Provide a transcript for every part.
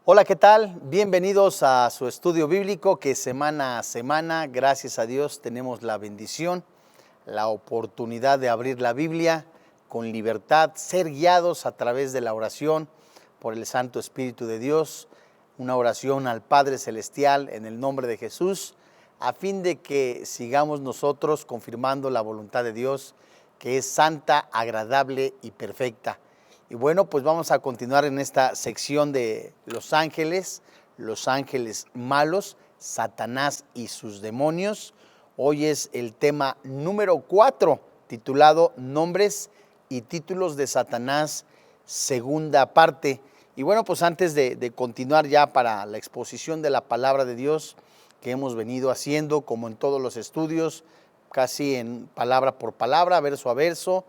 Hola, ¿qué tal? Bienvenidos a su estudio bíblico que semana a semana, gracias a Dios, tenemos la bendición, la oportunidad de abrir la Biblia con libertad, ser guiados a través de la oración por el Santo Espíritu de Dios, una oración al Padre Celestial en el nombre de Jesús, a fin de que sigamos nosotros confirmando la voluntad de Dios, que es santa, agradable y perfecta. Y bueno, pues vamos a continuar en esta sección de los ángeles malos, Satanás y sus demonios. Hoy es el tema número 4, titulado Nombres y títulos de Satanás, segunda parte. Y bueno, pues antes de continuar ya para la exposición de la palabra de Dios que hemos venido haciendo, como en todos los estudios, casi en palabra por palabra, verso a verso,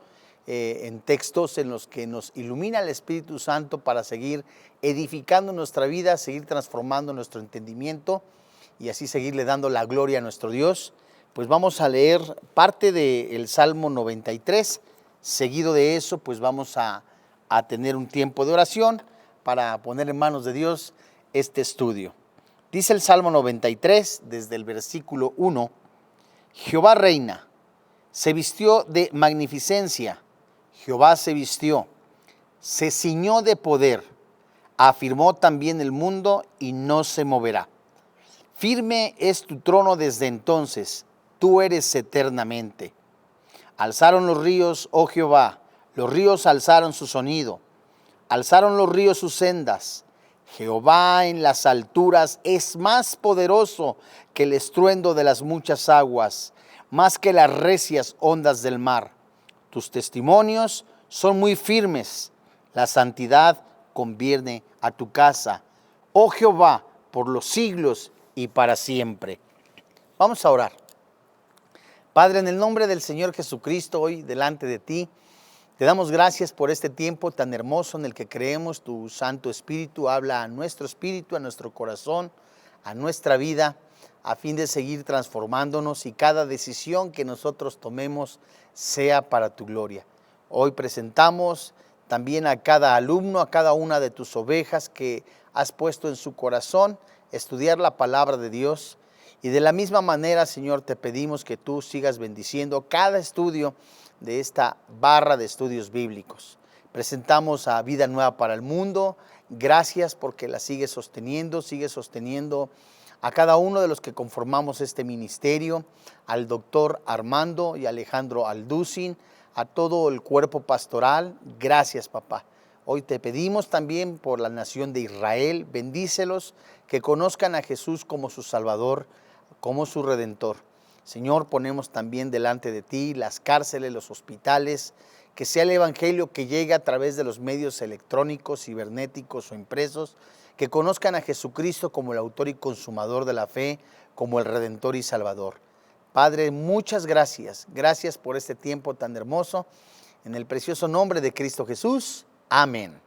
en textos en los que nos ilumina el Espíritu Santo para seguir edificando nuestra vida, seguir transformando nuestro entendimiento y así seguirle dando la gloria a nuestro Dios. Pues vamos a leer parte del Salmo 93, seguido de eso pues vamos a tener un tiempo de oración para poner en manos de Dios este estudio. Dice el Salmo 93 desde el versículo 1, Jehová reina, se vistió de magnificencia, Jehová se vistió, se ciñó de poder, afirmó también el mundo y no se moverá. Firme es tu trono desde entonces, tú eres eternamente. Alzaron los ríos, oh Jehová, los ríos alzaron su sonido, alzaron los ríos sus sendas. Jehová en las alturas es más poderoso que el estruendo de las muchas aguas, más que las recias ondas del mar. Tus testimonios son muy firmes, la santidad conviene a tu casa, oh Jehová, por los siglos y para siempre. Vamos a orar. Padre, en el nombre del Señor Jesucristo, hoy delante de ti, te damos gracias por este tiempo tan hermoso en el que creemos tu Santo Espíritu habla a nuestro espíritu, a nuestro corazón, a nuestra vida, a fin de seguir transformándonos y cada decisión que nosotros tomemos sea para tu gloria. Hoy presentamos también a cada alumno, a cada una de tus ovejas que has puesto en su corazón estudiar la palabra de Dios. Y de la misma manera, Señor, te pedimos que tú sigas bendiciendo cada estudio de esta barra de estudios bíblicos. Presentamos a Vida Nueva para el Mundo. Gracias porque la sigue sosteniendo a cada uno de los que conformamos este ministerio, al doctor Armando y Alejandro Alducin, a todo el cuerpo pastoral. Gracias, papá. Hoy te pedimos también por la nación de Israel, bendícelos, que conozcan a Jesús como su Salvador, como su Redentor. Señor, ponemos también delante de ti las cárceles, los hospitales, que sea el evangelio que llegue a través de los medios electrónicos, cibernéticos o impresos, que conozcan a Jesucristo como el autor y consumador de la fe, como el Redentor y Salvador. Padre, muchas gracias. Gracias por este tiempo tan hermoso. En el precioso nombre de Cristo Jesús. Amén.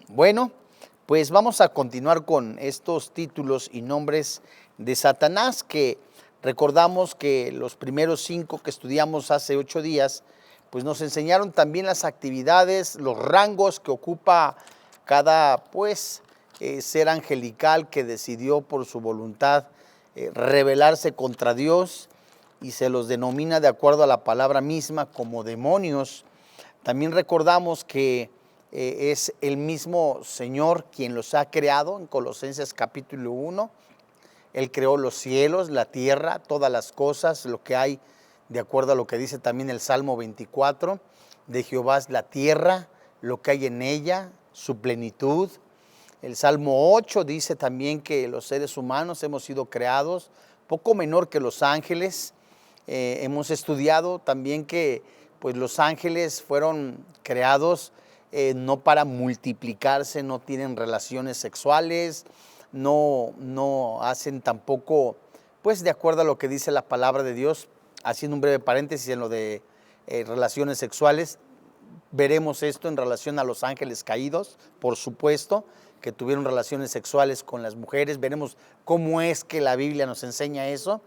Bueno, pues vamos a continuar con estos títulos y nombres de Satanás que recordamos que los primeros 5 que estudiamos hace 8 días, pues nos enseñaron también las actividades, los rangos que ocupa cada ser angelical que decidió por su voluntad rebelarse contra Dios y se los denomina de acuerdo a la palabra misma como demonios. También recordamos que es el mismo Señor quien los ha creado en Colosenses capítulo 1. Él creó los cielos, la tierra, todas las cosas, lo que hay, de acuerdo a lo que dice también el Salmo 24, de Jehová es la tierra, lo que hay en ella, su plenitud. El Salmo 8 dice también que los seres humanos hemos sido creados poco menor que los ángeles. Hemos estudiado también que pues, los ángeles fueron creados no para multiplicarse, no tienen relaciones sexuales, no hacen tampoco, pues de acuerdo a lo que dice la palabra de Dios, haciendo un breve paréntesis en lo de relaciones sexuales, veremos esto en relación a los ángeles caídos, por supuesto, que tuvieron relaciones sexuales con las mujeres, veremos cómo es que la Biblia nos enseña eso.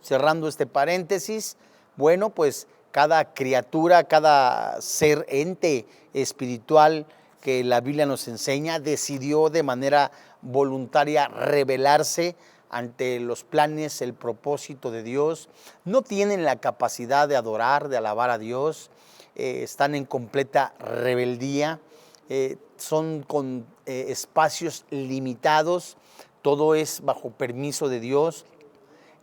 Cerrando este paréntesis, bueno, pues cada criatura, cada ser, ente espiritual que la Biblia nos enseña, decidió de manera voluntaria rebelarse ante los planes, el propósito de Dios. No tienen la capacidad de adorar, de alabar a Dios. Están en completa rebeldía. Son con espacios limitados. Todo es bajo permiso de Dios.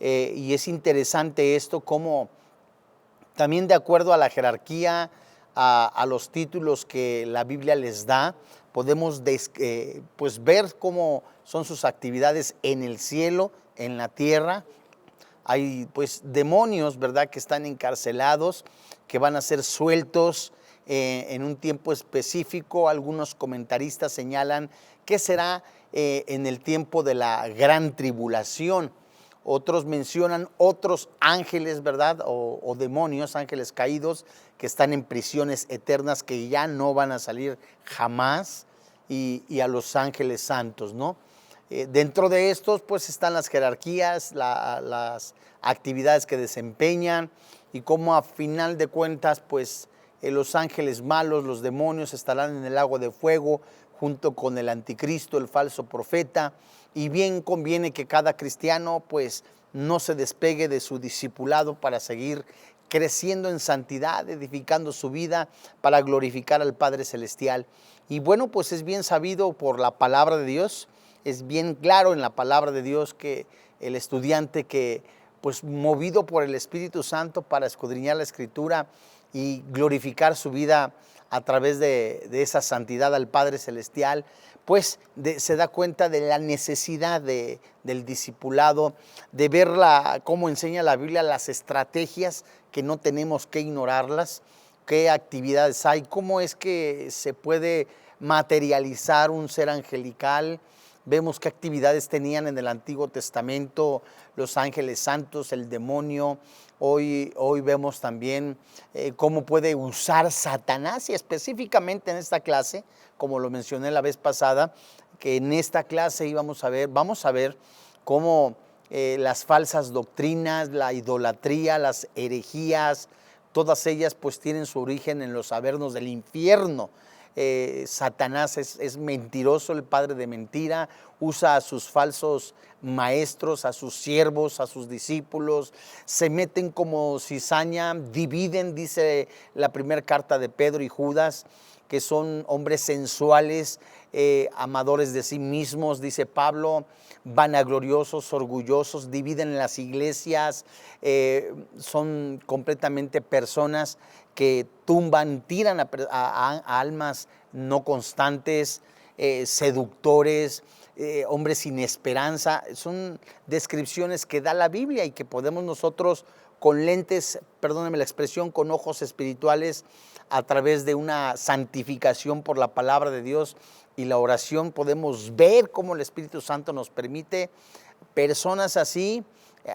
Y es interesante esto, como también de acuerdo a la jerarquía, a los títulos que la Biblia les da, podemos pues ver cómo son sus actividades en el cielo, en la tierra. Hay pues demonios, ¿verdad?, que están encarcelados, que van a ser sueltos en un tiempo específico. Algunos comentaristas señalan que será en el tiempo de la gran tribulación. Otros mencionan otros ángeles, ¿verdad?, o demonios, ángeles caídos, que están en prisiones eternas, que ya no van a salir jamás, y a los ángeles santos, ¿no? Dentro de estos, pues, están las jerarquías, las actividades que desempeñan, y cómo a final de cuentas, pues, los ángeles malos, los demonios, estarán en el lago de fuego, junto con el anticristo, el falso profeta. Y bien conviene que cada cristiano pues no se despegue de su discipulado para seguir creciendo en santidad, edificando su vida para glorificar al Padre Celestial. Y bueno, pues es bien sabido por la palabra de Dios, es bien claro en la palabra de Dios que el estudiante que pues movido por el Espíritu Santo para escudriñar la Escritura y glorificar su vida a través de esa santidad al Padre Celestial, pues se da cuenta de la necesidad del discipulado, de ver cómo enseña la Biblia las estrategias, que no tenemos que ignorarlas, qué actividades hay, cómo es que se puede materializar un ser angelical. Vemos qué actividades tenían en el Antiguo Testamento los ángeles santos, el demonio. Hoy vemos también cómo puede usar Satanás, y específicamente en esta clase, como lo mencioné la vez pasada, que en esta clase vamos a ver cómo las falsas doctrinas, la idolatría, las herejías, todas ellas pues tienen su origen en los avernos del infierno. Satanás es mentiroso, el padre de mentira, usa a sus falsos maestros, a sus siervos, a sus discípulos, se meten como cizaña, dividen, dice la primera carta de Pedro y Judas, que son hombres sensuales, amadores de sí mismos, dice Pablo, vanagloriosos, orgullosos, dividen las iglesias, son completamente personas que tumban, tiran a almas no constantes, seductores, hombres sin esperanza. Son descripciones que da la Biblia y que podemos nosotros con lentes, perdónenme la expresión, con ojos espirituales, a través de una santificación por la palabra de Dios y la oración, podemos ver cómo el Espíritu Santo nos permite personas así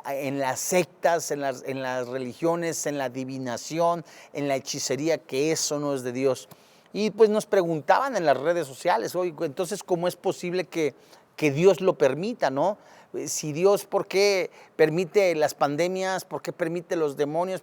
en las sectas, en las religiones, en la adivinación, en la hechicería, que eso no es de Dios. Y pues nos preguntaban en las redes sociales, oye, entonces, ¿cómo es posible que Dios lo permita, no? Si Dios, ¿por qué permite las pandemias? ¿Por qué permite los demonios?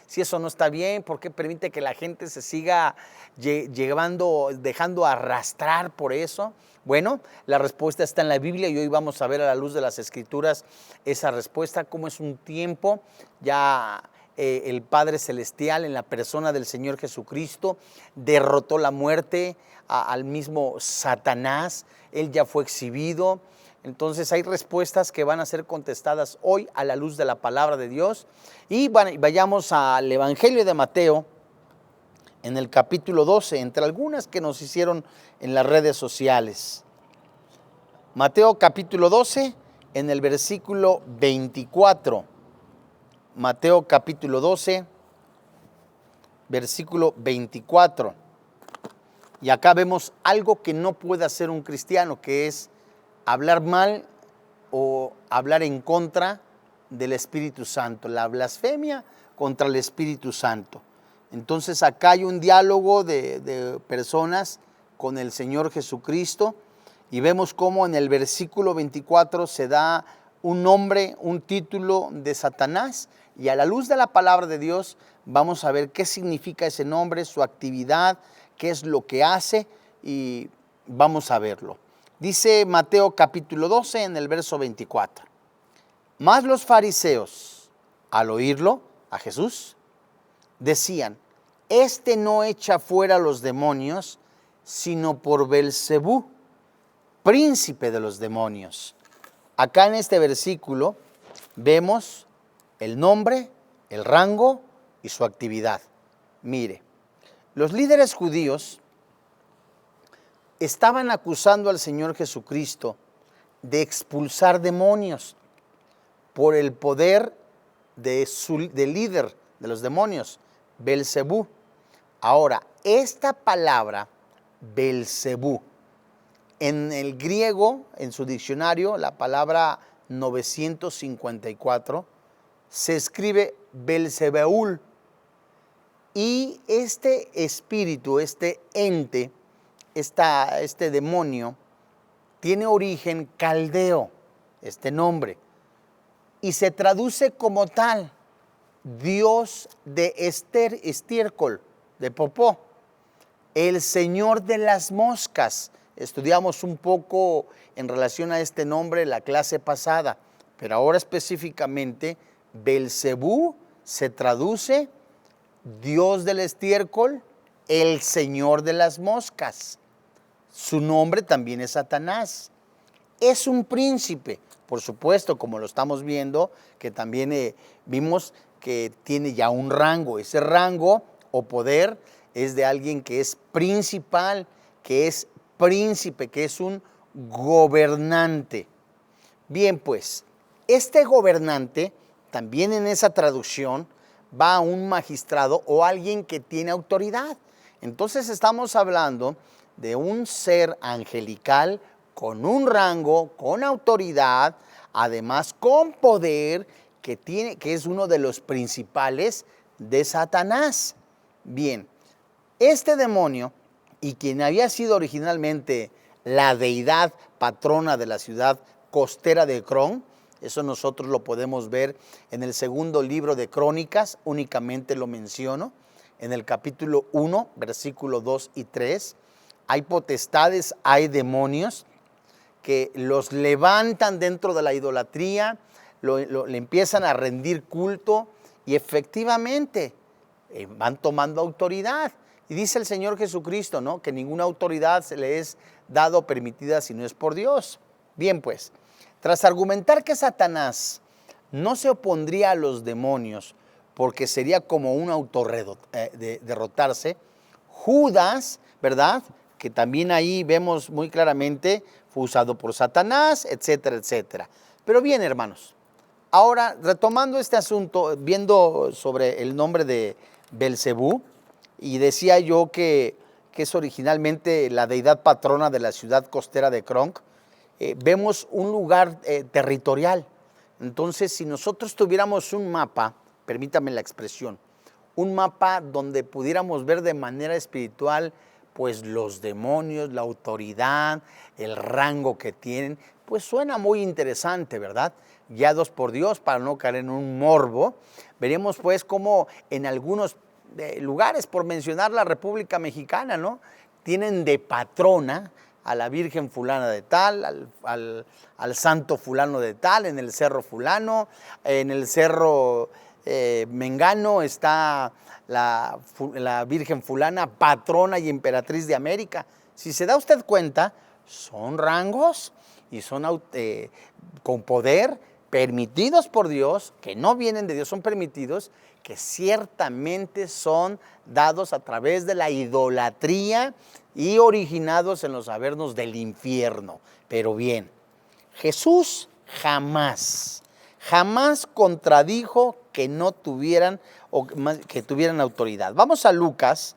Si eso no está bien, ¿por qué permite que la gente se siga dejando arrastrar por eso? Bueno, la respuesta está en la Biblia y hoy vamos a ver a la luz de las Escrituras esa respuesta, cómo es un tiempo ya. El Padre Celestial, en la persona del Señor Jesucristo, derrotó la muerte al mismo Satanás. Él ya fue exhibido. Entonces hay respuestas que van a ser contestadas hoy a la luz de la palabra de Dios. Y vayamos al Evangelio de Mateo, en el capítulo 12, entre algunas que nos hicieron en las redes sociales. Mateo capítulo 12, en el versículo 24. Mateo capítulo 12, versículo 24. Y acá vemos algo que no puede hacer un cristiano, que es hablar mal o hablar en contra del Espíritu Santo, la blasfemia contra el Espíritu Santo. Entonces acá hay un diálogo de personas con el Señor Jesucristo, y vemos cómo en el versículo 24 se da un nombre, un título de Satanás, y a la luz de la palabra de Dios vamos a ver qué significa ese nombre, su actividad, qué es lo que hace, y vamos a verlo. Dice Mateo capítulo 12 en el verso 24. Mas los fariseos, al oírlo, a Jesús, decían, este no echa fuera los demonios, sino por Belcebú, príncipe de los demonios. Acá en este versículo vemos el nombre, el rango y su actividad. Mire, los líderes judíos estaban acusando al Señor Jesucristo de expulsar demonios por el poder del líder de los demonios, Belcebú. Ahora, esta palabra, Belcebú, en el griego, en su diccionario, la palabra 954, se escribe Belzebeul. Y este espíritu, este ente, este demonio, tiene origen caldeo, este nombre, y se traduce como tal, Dios de estiércol, de popó, el señor de las moscas. Estudiamos un poco en relación a este nombre la clase pasada, pero ahora específicamente Belcebú se traduce Dios del estiércol, el señor de las moscas. Su nombre también es Satanás. Es un príncipe, por supuesto, como lo estamos viendo, que también vimos que tiene ya un rango. Ese rango o poder es de alguien que es principal, que es príncipe, que es un gobernante. Bien, pues, este gobernante, también en esa traducción, va a un magistrado o alguien que tiene autoridad. Entonces estamos hablando de un ser angelical con un rango, con autoridad, además con poder, que es uno de los principales de Satanás. Bien, este demonio, y quien había sido originalmente la deidad patrona de la ciudad costera de Cron, eso nosotros lo podemos ver en el segundo libro de Crónicas, únicamente lo menciono, en el capítulo 1, versículo 2 y 3, hay potestades, hay demonios que los levantan dentro de la idolatría, le empiezan a rendir culto y efectivamente van tomando autoridad. Y dice el Señor Jesucristo, ¿no?, que ninguna autoridad se le es dado o permitida si no es por Dios. Bien, pues, tras argumentar que Satanás no se opondría a los demonios porque sería como un derrotarse, Judas, ¿verdad?, que también ahí vemos muy claramente, fue usado por Satanás, etcétera, etcétera. Pero bien, hermanos, ahora retomando este asunto, viendo sobre el nombre de Belcebú, y decía yo que es originalmente la deidad patrona de la ciudad costera de Cronk, vemos un lugar territorial. Entonces, si nosotros tuviéramos un mapa, permítame la expresión, un mapa donde pudiéramos ver de manera espiritual pues los demonios, la autoridad, el rango que tienen, pues suena muy interesante, ¿verdad? Guiados por Dios para no caer en un morbo. Veremos pues cómo en algunos lugares, por mencionar la República Mexicana, ¿no?, tienen de patrona a la Virgen fulana de tal, al santo fulano de tal, en el cerro fulano, en el cerro Mengano está la Virgen fulana, patrona y emperatriz de América. Si se da usted cuenta, son rangos y son con poder, permitidos por Dios, que no vienen de Dios, son permitidos, que ciertamente son dados a través de la idolatría y originados en los avernos del infierno. Pero bien, Jesús jamás contradijo que no tuvieran o que tuvieran autoridad. Vamos a Lucas,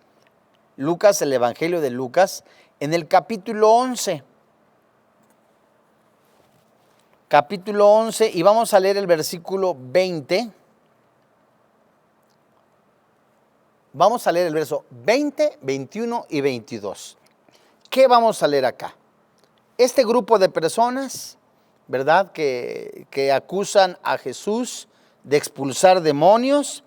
el Evangelio de Lucas, en el capítulo 11. Capítulo 11, y vamos a leer el versículo 20. Vamos a leer el verso 20, 21 y 22. ¿Qué vamos a leer acá? Este grupo de personas, ¿verdad?, que acusan a Jesús de expulsar demonios,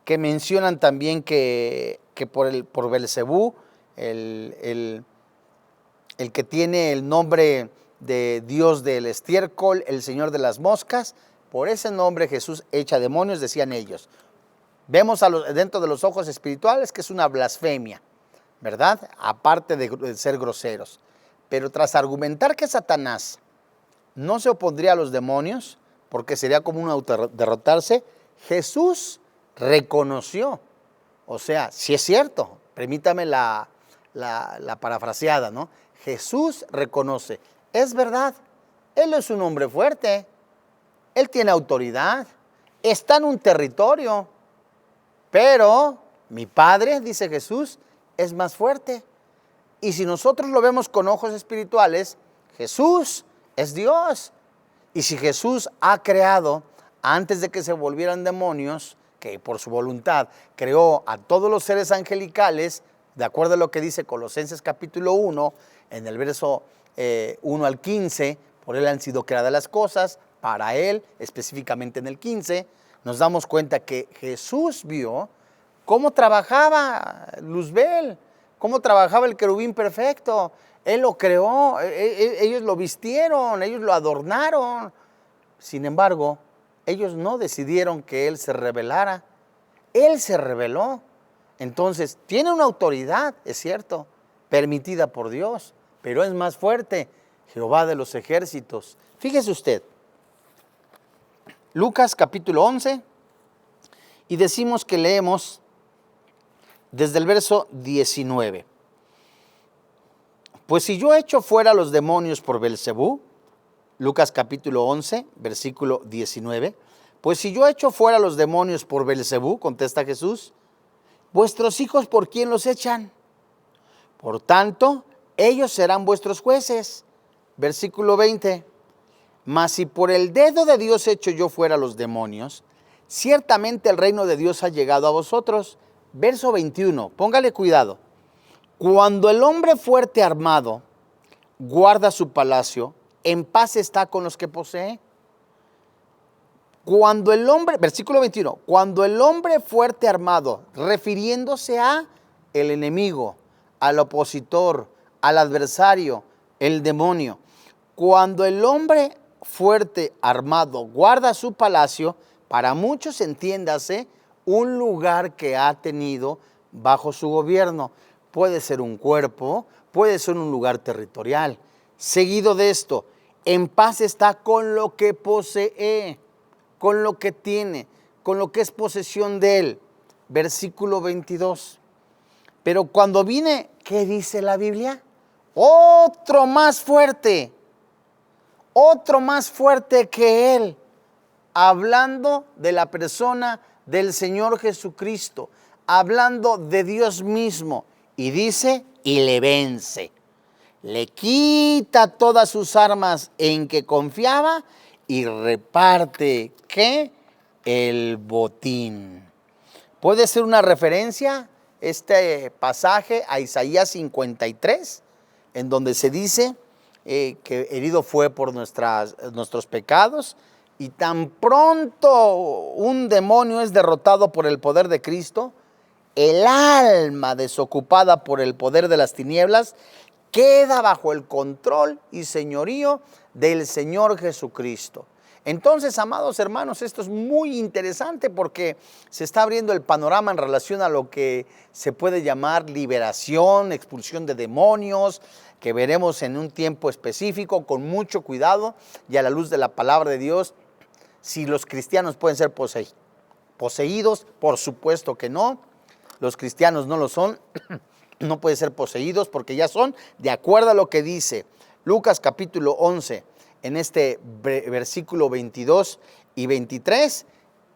que mencionan también que por Belcebú, el el que tiene el nombre de Dios del estiércol, el Señor de las moscas, por ese nombre Jesús echa demonios, decían ellos. Vemos dentro de los ojos espirituales que es una blasfemia, ¿verdad? Aparte de ser groseros. Pero tras argumentar que Satanás no se opondría a los demonios, porque sería como un autoderrotarse, Jesús reconoció. O sea, si es cierto, permítame la parafraseada, ¿no? Jesús reconoce, es verdad, Él es un hombre fuerte, Él tiene autoridad, está en un territorio, pero mi Padre, dice Jesús, es más fuerte. Y si nosotros lo vemos con ojos espirituales, Jesús es Dios. Y si Jesús ha creado, antes de que se volvieran demonios, que por su voluntad creó a todos los seres angelicales, de acuerdo a lo que dice Colosenses capítulo 1, en el verso 1 al 15, por Él han sido creadas las cosas, para Él, específicamente en el 15, nos damos cuenta que Jesús vio cómo trabajaba Luzbel, cómo trabajaba el querubín perfecto. Él lo creó, ellos lo vistieron, ellos lo adornaron. Sin embargo, ellos no decidieron que Él se revelara. Él se reveló. Entonces, tiene una autoridad, es cierto, permitida por Dios, pero es más fuerte, Jehová de los ejércitos. Fíjese usted, Lucas capítulo 11, y decimos que leemos desde el verso 19. Pues si yo echo fuera a los demonios por Belcebú, Lucas capítulo 11, versículo 19, pues si yo echo fuera a los demonios por Belcebú, contesta Jesús, vuestros hijos ¿por quién los echan? Por tanto, ellos serán vuestros jueces. Versículo 20, mas si por el dedo de Dios echo yo fuera a los demonios, ciertamente el reino de Dios ha llegado a vosotros. Verso 21, póngale cuidado. Cuando el hombre fuerte armado guarda su palacio, en paz está con los que posee. Cuando el hombre, versículo 21, cuando el hombre fuerte armado, refiriéndose a el enemigo, al opositor, al adversario, el demonio, cuando el hombre fuerte armado guarda su palacio, para muchos entiéndase, un lugar que ha tenido bajo su gobierno. Puede ser un cuerpo, puede ser un lugar territorial. Seguido de esto, en paz está con lo que posee, con lo que tiene, con lo que es posesión de él. Versículo 22. Pero cuando viene, ¿qué dice la Biblia? Otro más fuerte que él, hablando de la persona del Señor Jesucristo, hablando de Dios mismo, y dice, y le vence, le quita todas sus armas en que confiaba y reparte, ¿qué? El botín. Puede ser una referencia este pasaje a Isaías 53, en donde se dice que herido fue por nuestros pecados, y tan pronto un demonio es derrotado por el poder de Cristo, el alma desocupada por el poder de las tinieblas queda bajo el control y señorío del Señor Jesucristo. Entonces, amados hermanos, esto es muy interesante porque se está abriendo el panorama en relación a lo que se puede llamar liberación, expulsión de demonios, que veremos en un tiempo específico con mucho cuidado y a la luz de la palabra de Dios. Si los cristianos pueden ser poseídos, por supuesto que no. Los cristianos no lo son, no pueden ser poseídos porque ya son de acuerdo a lo que dice Lucas capítulo 11, en este versículo 22 y 23,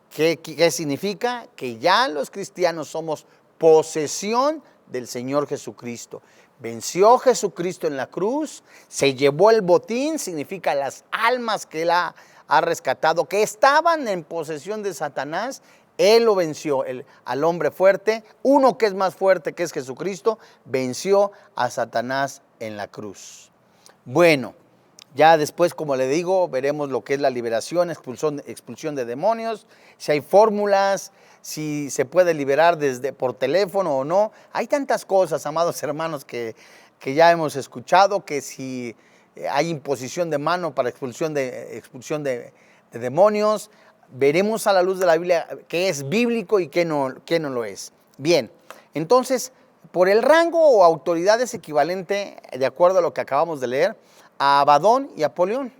¿qué significa? Que ya los cristianos somos posesión del Señor Jesucristo. Venció Jesucristo en la cruz, se llevó el botín, significa las almas que Él ha rescatado, que estaban en posesión de Satanás. Él lo venció, al hombre fuerte, uno que es más fuerte, que es Jesucristo, venció a Satanás en la cruz. Bueno, ya después, como le digo, veremos lo que es la liberación, expulsión de demonios, si hay fórmulas, si se puede liberar por teléfono o no. Hay tantas cosas, amados hermanos, que que ya hemos escuchado, que si hay imposición de mano para expulsión de demonios. Veremos a la luz de la Biblia qué es bíblico y qué no lo es. Bien, entonces, por el rango o autoridad es equivalente, de acuerdo a lo que acabamos de leer, a Abadón y Apolión.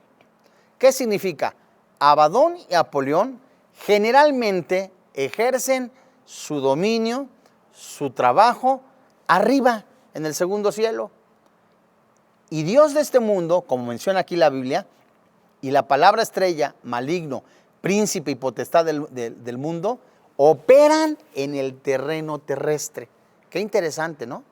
¿Qué significa? Abadón y Apolión generalmente ejercen su dominio, su trabajo, arriba, en el segundo cielo. Y Dios de este mundo, como menciona aquí la Biblia, y la palabra estrella, maligno, príncipe y potestad del mundo, operan en el terreno terrestre. Qué interesante, ¿no?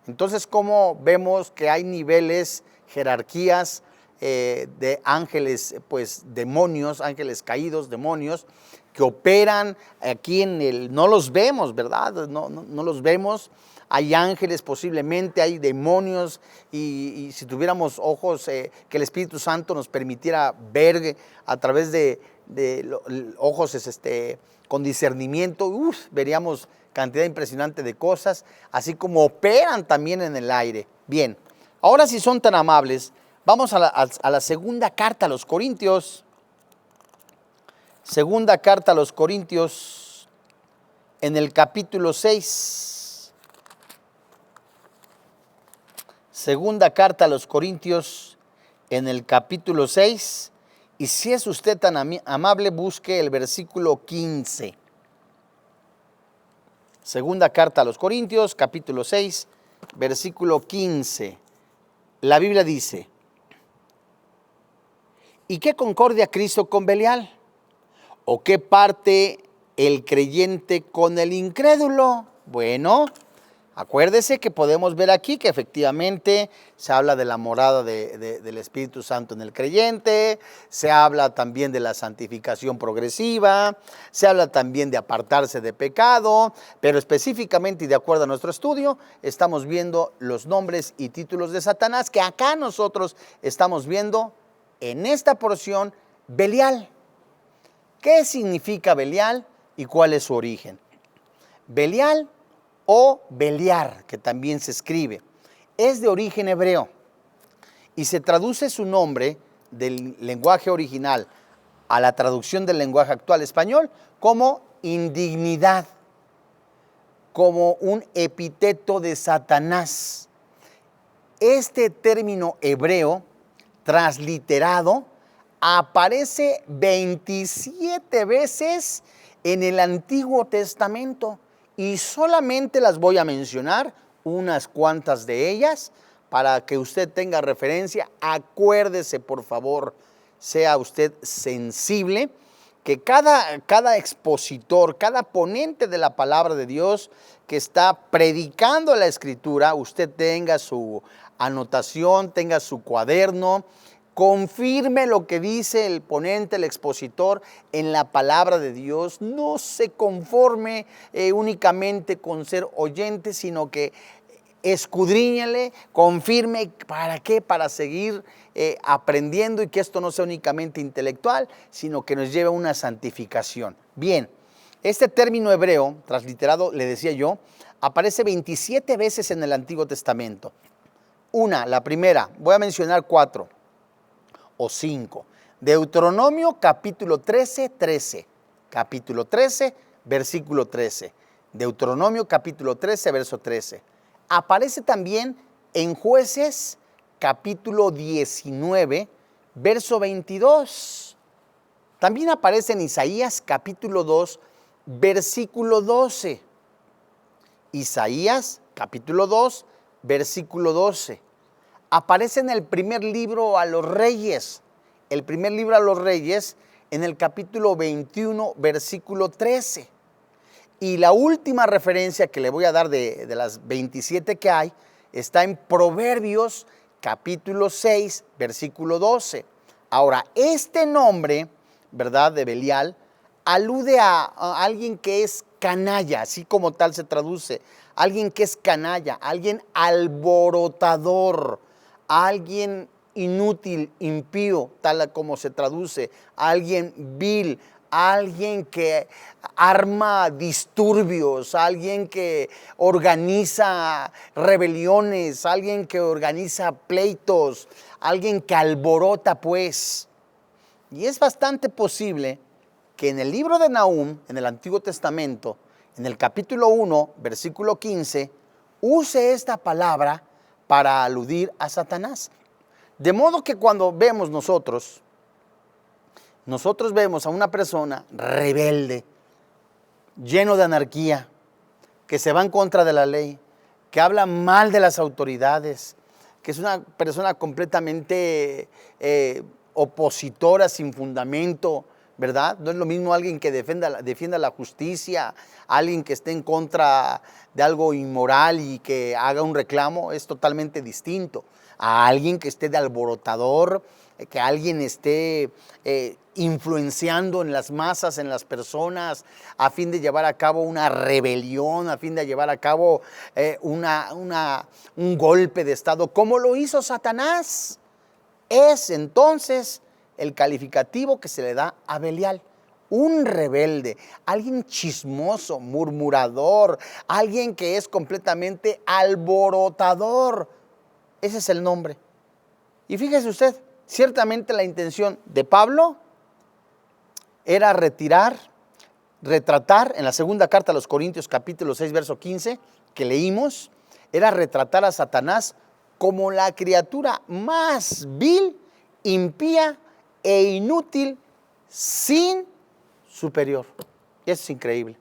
Entonces, ¿cómo vemos que hay niveles, jerarquías de ángeles, pues demonios, ángeles caídos, demonios, que operan aquí no los vemos, ¿verdad? No los vemos. Hay ángeles posiblemente, hay demonios, y si tuviéramos ojos que el Espíritu Santo nos permitiera ver a través de ojos con discernimiento, veríamos cantidad impresionante de cosas, así como operan también en el aire. Bien, ahora si son tan amables, vamos a la segunda carta a los Corintios. Segunda carta a los Corintios, en el capítulo 6. Segunda carta a los Corintios, en el capítulo 6. Y si es usted tan amable, busque el versículo 15. Segunda carta a los Corintios, capítulo 6, versículo 15. La Biblia dice: ¿y qué concordia Cristo con Belial? ¿O qué parte el creyente con el incrédulo? Bueno, acuérdese que podemos ver aquí que efectivamente se habla de la morada del Espíritu Santo en el creyente, se habla también de la santificación progresiva, se habla también de apartarse de pecado, pero específicamente y de acuerdo a nuestro estudio, estamos viendo los nombres y títulos de Satanás, que acá nosotros estamos viendo en esta porción Belial. ¿Qué significa Belial y cuál es su origen? Belial o Beliar, que también se escribe, es de origen hebreo y se traduce su nombre del lenguaje original a la traducción del lenguaje actual español como indignidad, como un epíteto de Satanás. Este término hebreo transliterado aparece 27 veces en el Antiguo Testamento y solamente las voy a mencionar, unas cuantas de ellas, para que usted tenga referencia. Acuérdese, por favor, sea usted sensible, que cada expositor, cada ponente de la palabra de Dios que está predicando la Escritura, usted tenga su anotación, tenga su cuaderno, confirme lo que dice el ponente, el expositor en la palabra de Dios. No se conforme únicamente con ser oyente, sino que escudriñale, confirme. ¿Para qué? Para seguir aprendiendo y que esto no sea únicamente intelectual, sino que nos lleve a una santificación. Bien, este término hebreo, transliterado, le decía yo, aparece 27 veces en el Antiguo Testamento. La primera, voy a mencionar 4 o 5. Deuteronomio capítulo 13. Capítulo 13, versículo 13. Deuteronomio capítulo 13, verso 13. Aparece también en Jueces capítulo 19, verso 22. También aparece en Isaías capítulo 2, versículo 12. Isaías capítulo 2, versículo 12. Aparece en el primer libro a los Reyes. El primer libro a los Reyes en el capítulo 21, versículo 13. Y la última referencia que le voy a dar de las 27 que hay, está en Proverbios capítulo 6, versículo 12. Ahora, este nombre, ¿verdad?, de Belial, alude a alguien que es canalla, así como tal se traduce. Alguien que es canalla, alguien alborotador, alguien inútil, impío, tal como se traduce, alguien vil, alguien que arma disturbios, alguien que organiza rebeliones, alguien que organiza pleitos, alguien que alborota pues. Y es bastante posible que en el libro de Nahum, en el Antiguo Testamento, en el capítulo 1, versículo 15, use esta palabra para aludir a Satanás. De modo que cuando vemos nosotros vemos a una persona rebelde, lleno de anarquía, que se va en contra de la ley, que habla mal de las autoridades, que es una persona completamente opositora sin fundamento, ¿verdad? No es lo mismo alguien que defienda la justicia, alguien que esté en contra de algo inmoral y que haga un reclamo, es totalmente distinto a alguien que esté de alborotador, que alguien esté influenciando en las masas, en las personas, a fin de llevar a cabo una rebelión, a fin de llevar a cabo un golpe de estado, como lo hizo Satanás. Es entonces el calificativo que se le da a Belial. Un rebelde, alguien chismoso, murmurador, alguien que es completamente alborotador. Ese es el nombre. Y fíjese usted, ciertamente la intención de Pablo era retratar, en la segunda carta a los Corintios capítulo 6, verso 15, que leímos, era retratar a Satanás como la criatura más vil, impía e inútil, sin superior. Y eso es increíble.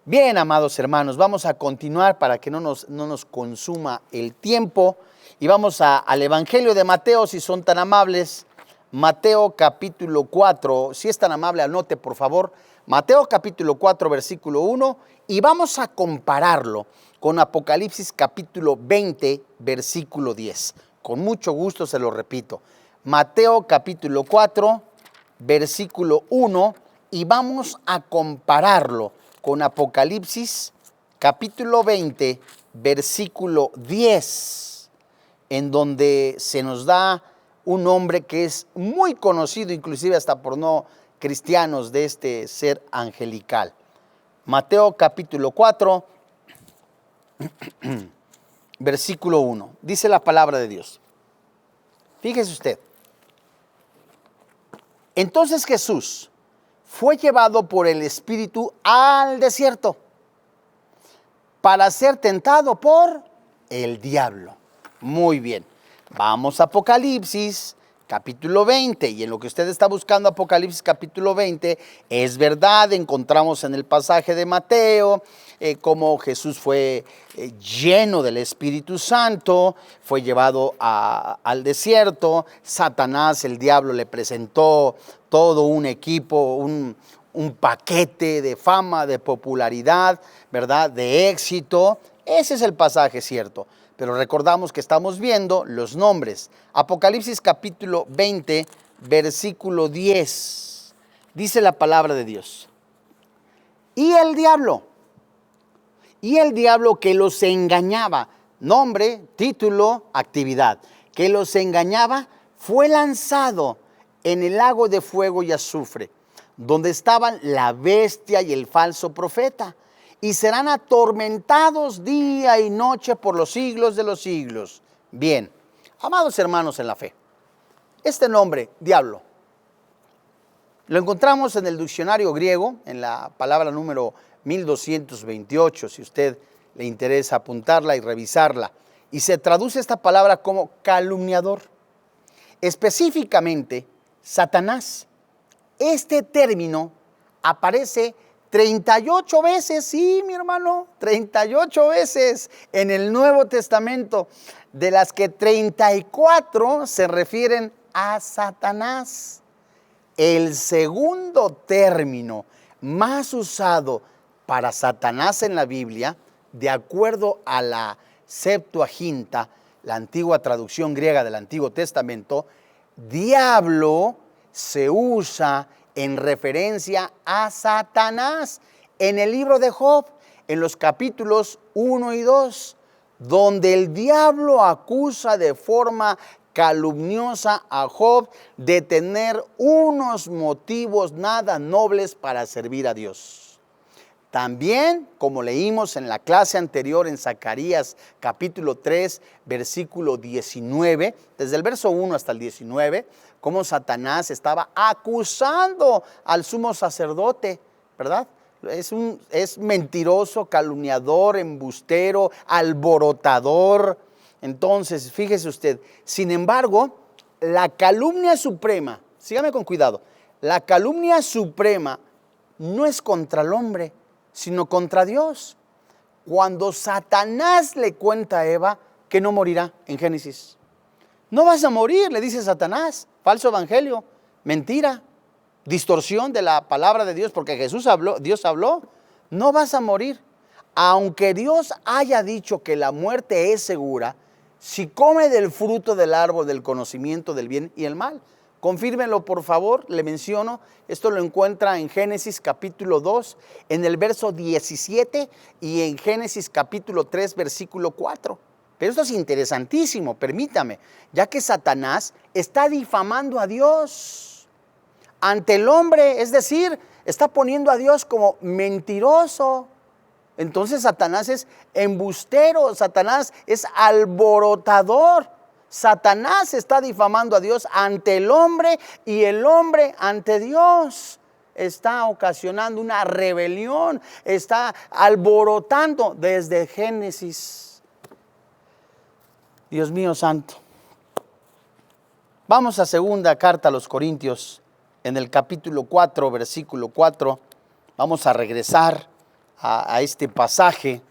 Bien, amados hermanos, vamos a continuar para que no nos consuma el tiempo. Y vamos al Evangelio de Mateo, si son tan amables. Mateo capítulo 4, si es tan amable, anote por favor. Mateo capítulo 4, versículo 1. Y vamos a compararlo con Apocalipsis capítulo 20, versículo 10. Con mucho gusto se lo repito. Mateo capítulo 4, versículo 1. Y vamos a compararlo con Apocalipsis capítulo 20, versículo 10, en donde se nos da un nombre que es muy conocido, inclusive hasta por no cristianos, de este ser angelical. Mateo capítulo 4, versículo 1, dice la palabra de Dios. Fíjese usted. Entonces Jesús fue llevado por el Espíritu al desierto para ser tentado por el diablo. Muy bien, vamos a Apocalipsis capítulo 20, y en lo que usted está buscando Apocalipsis capítulo 20, es verdad, encontramos en el pasaje de Mateo cómo Jesús fue lleno del Espíritu Santo, fue llevado al desierto. Satanás, el diablo, le presentó todo un equipo, un paquete de fama, de popularidad, ¿verdad?, de éxito. Ese es el pasaje, cierto. Pero recordamos que estamos viendo los nombres. Apocalipsis capítulo 20, versículo 10. Dice la palabra de Dios. Y el diablo que los engañaba, nombre, título, actividad, que los engañaba, fue lanzado en el lago de fuego y azufre, donde estaban la bestia y el falso profeta, y serán atormentados día y noche por los siglos de los siglos. Bien, amados hermanos en la fe, este nombre, diablo, lo encontramos en el diccionario griego, en la palabra número 1228, si usted le interesa apuntarla y revisarla, y se traduce esta palabra como calumniador, específicamente Satanás. Este término aparece 38 veces, sí, mi hermano, 38 veces en el Nuevo Testamento, de las que 34 se refieren a Satanás. El segundo término más usado para Satanás en la Biblia, de acuerdo a la Septuaginta, la antigua traducción griega del Antiguo Testamento, diablo se usa en referencia a Satanás en el libro de Job, en los capítulos 1 y 2, donde el diablo acusa de forma calumniosa a Job de tener unos motivos nada nobles para servir a Dios. También, como leímos en la clase anterior en Zacarías capítulo 3, versículo 19, desde el verso 1 hasta el 19, cómo Satanás estaba acusando al sumo sacerdote, ¿verdad? Es mentiroso, calumniador, embustero, alborotador. Entonces, fíjese usted, sin embargo, la calumnia suprema, sígame con cuidado, la calumnia suprema no es contra el hombre, sino contra Dios. Cuando Satanás le cuenta a Eva que no morirá en Génesis. No vas a morir, le dice Satanás, falso evangelio, mentira, distorsión de la palabra de Dios, porque Dios habló, no vas a morir. Aunque Dios haya dicho que la muerte es segura, si come del fruto del árbol del conocimiento del bien y el mal. Confírmenlo, por favor, le menciono, esto lo encuentra en Génesis capítulo 2, en el verso 17 y en Génesis capítulo 3, versículo 4. Pero esto es interesantísimo, permítame, ya que Satanás está difamando a Dios ante el hombre, es decir, está poniendo a Dios como mentiroso. Entonces Satanás es embustero, Satanás es alborotador. Satanás está difamando a Dios ante el hombre y el hombre ante Dios. Está ocasionando una rebelión, está alborotando desde Génesis. Dios mío santo. Vamos a segunda carta a los Corintios, en el capítulo 4, versículo 4. Vamos a regresar a este pasaje.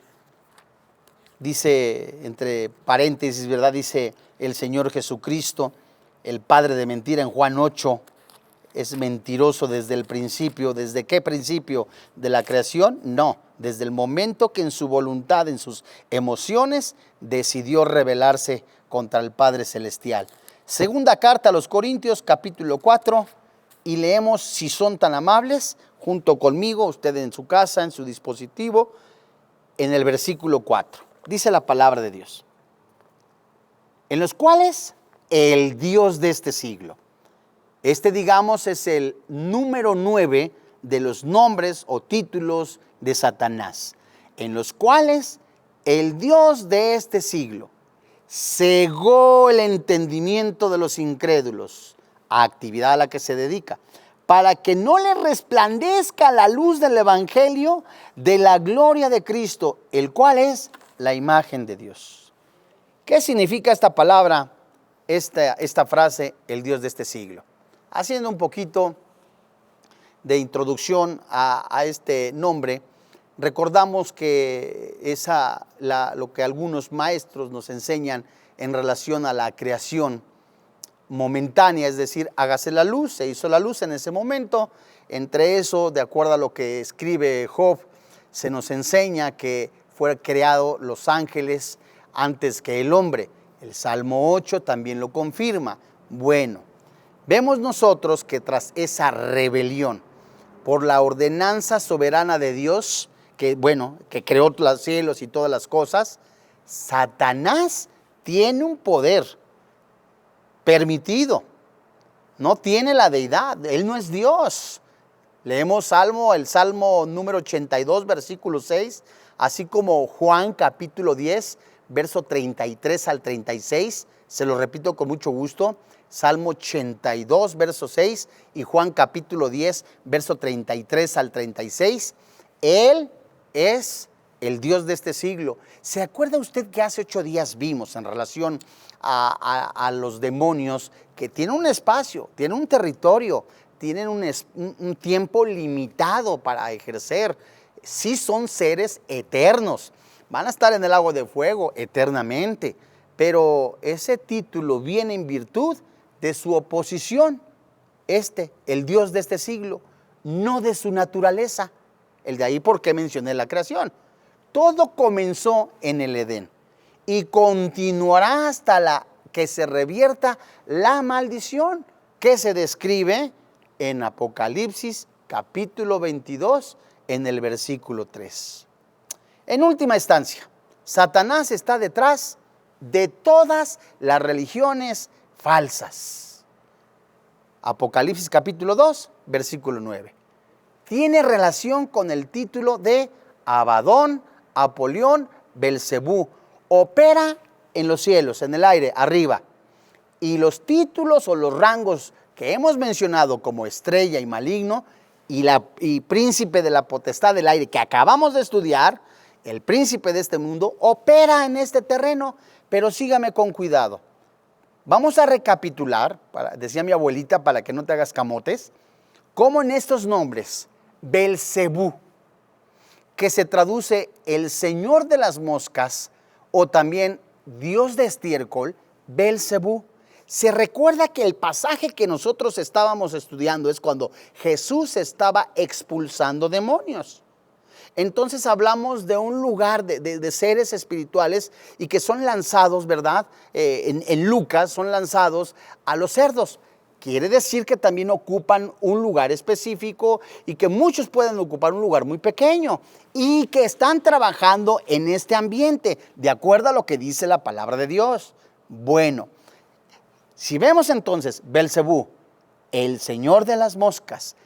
Dice, entre paréntesis, ¿verdad? Dice el Señor Jesucristo, el padre de mentira, en Juan 8, es mentiroso desde el principio. ¿Desde qué principio? ¿De la creación? No, desde el momento que en su voluntad, en sus emociones, decidió rebelarse contra el Padre Celestial. Segunda carta a los Corintios, capítulo 4, y leemos, si son tan amables, junto conmigo, usted en su casa, en su dispositivo, en el versículo 4. Dice la palabra de Dios: en los cuales el Dios de este siglo. Este, digamos, es el número 9 de los nombres o títulos de Satanás, en los cuales el Dios de este siglo cegó el entendimiento de los incrédulos, actividad a la que se dedica, para que no le resplandezca la luz del evangelio de la gloria de Cristo, el cual es la imagen de Dios. ¿Qué significa esta palabra, esta frase, el Dios de este siglo? Haciendo un poquito de introducción a este nombre, recordamos que lo que algunos maestros nos enseñan en relación a la creación momentánea, es decir, hágase la luz, se hizo la luz en ese momento. Entre eso, de acuerdo a lo que escribe Job, se nos enseña que fueron creados los ángeles antes que el hombre. El Salmo 8 también lo confirma. Bueno, vemos nosotros que tras esa rebelión, por la ordenanza soberana de Dios, que creó los cielos y todas las cosas, Satanás tiene un poder permitido, no tiene la deidad, él no es Dios. Leemos el Salmo número 82, versículo 6, así como Juan capítulo 10, verso 33 al 36, se lo repito con mucho gusto, Salmo 82, verso 6 y Juan capítulo 10, verso 33 al 36, Él es el Dios de este siglo. ¿Se acuerda usted que hace 8 días vimos en relación a los demonios que tienen un espacio, tienen un territorio, tienen un tiempo limitado para ejercer? Sí son seres eternos, van a estar en el lago de fuego eternamente, pero ese título viene en virtud de su oposición, el Dios de este siglo, no de su naturaleza. El de ahí por qué mencioné la creación. Todo comenzó en el Edén y continuará hasta que se revierta la maldición que se describe en Apocalipsis capítulo 22 en el versículo 3. En última instancia, Satanás está detrás de todas las religiones, falsas. Apocalipsis capítulo 2, versículo 9. Tiene relación con el título de Abadón, Apolión, Belcebú. Opera en los cielos, en el aire, arriba. Y los títulos o los rangos que hemos mencionado como estrella y maligno y príncipe de la potestad del aire que acabamos de estudiar, el príncipe de este mundo, opera en este terreno, pero sígame con cuidado. Vamos a recapitular, decía mi abuelita, para que no te hagas camotes, cómo en estos nombres, Belcebú, que se traduce el señor de las moscas o también Dios de estiércol, Belcebú. Se recuerda que el pasaje que nosotros estábamos estudiando es cuando Jesús estaba expulsando demonios. Entonces hablamos de un lugar de seres espirituales y que son lanzados, ¿verdad? En Lucas son lanzados a los cerdos. Quiere decir que también ocupan un lugar específico y que muchos pueden ocupar un lugar muy pequeño y que están trabajando en este ambiente, de acuerdo a lo que dice la palabra de Dios. Bueno, si vemos entonces Belcebú, el señor de las moscas,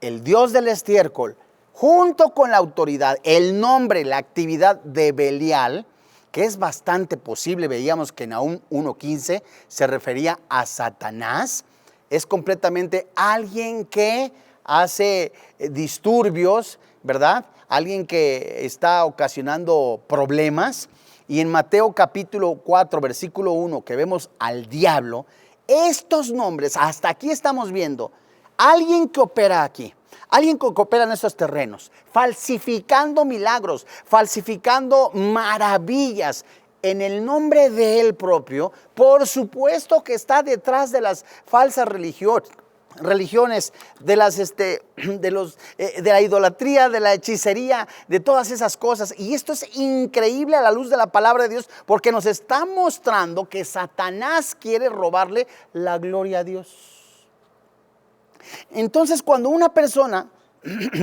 el dios del estiércol, junto con la autoridad, el nombre, la actividad de Belial, que es bastante posible, veíamos que en Nahum 1:15 se refería a Satanás, es completamente alguien que hace disturbios, ¿verdad? Alguien que está ocasionando problemas. Y en Mateo capítulo 4, versículo 1, que vemos al diablo, estos nombres, hasta aquí estamos viendo, alguien que opera aquí, alguien que opera en estos terrenos, falsificando milagros, falsificando maravillas, en el nombre de él propio, por supuesto que está detrás de las falsas religiones, de la idolatría, de la hechicería, de todas esas cosas. Y esto es increíble a la luz de la palabra de Dios, porque nos está mostrando que Satanás quiere robarle la gloria a Dios. Entonces, cuando una persona,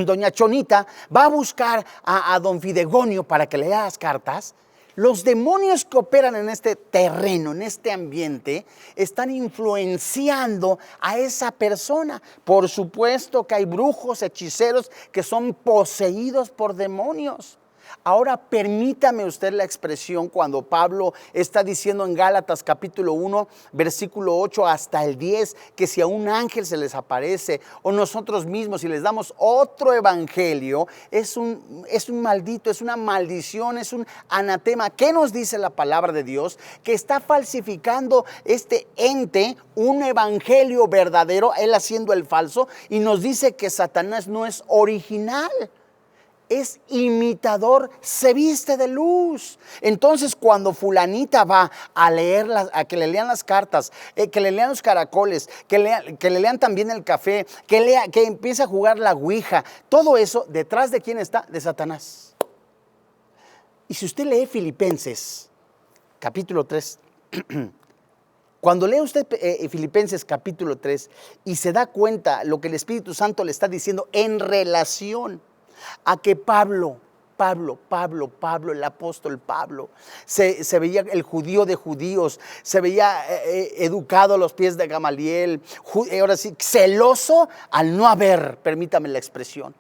doña Chonita, va a buscar a don Fidegonio para que le lea las cartas, los demonios que operan en este terreno, en este ambiente, están influenciando a esa persona. Por supuesto que hay brujos, hechiceros que son poseídos por demonios. Ahora permítame usted la expresión cuando Pablo está diciendo en Gálatas capítulo 1, versículo 8 hasta el 10, que si a un ángel se les aparece o nosotros mismos si les damos otro evangelio, es un maldito, es una maldición, es un anatema. ¿Qué nos dice la palabra de Dios? Que está falsificando este ente un evangelio verdadero, él haciendo el falso, y nos dice que Satanás no es original. Es imitador, se viste de luz. Entonces cuando fulanita va a leer, a que le lean las cartas, que le lean los caracoles, que le lean también el café, que empiece a jugar la ouija, todo eso, ¿detrás de quién está? De Satanás. Y si usted lee Filipenses capítulo 3, cuando lee usted Filipenses capítulo 3 y se da cuenta lo que el Espíritu Santo le está diciendo en relación a que Pablo, el apóstol Pablo, se veía el judío de judíos, se veía educado a los pies de Gamaliel, ahora sí, celoso al no haber, permítame la expresión,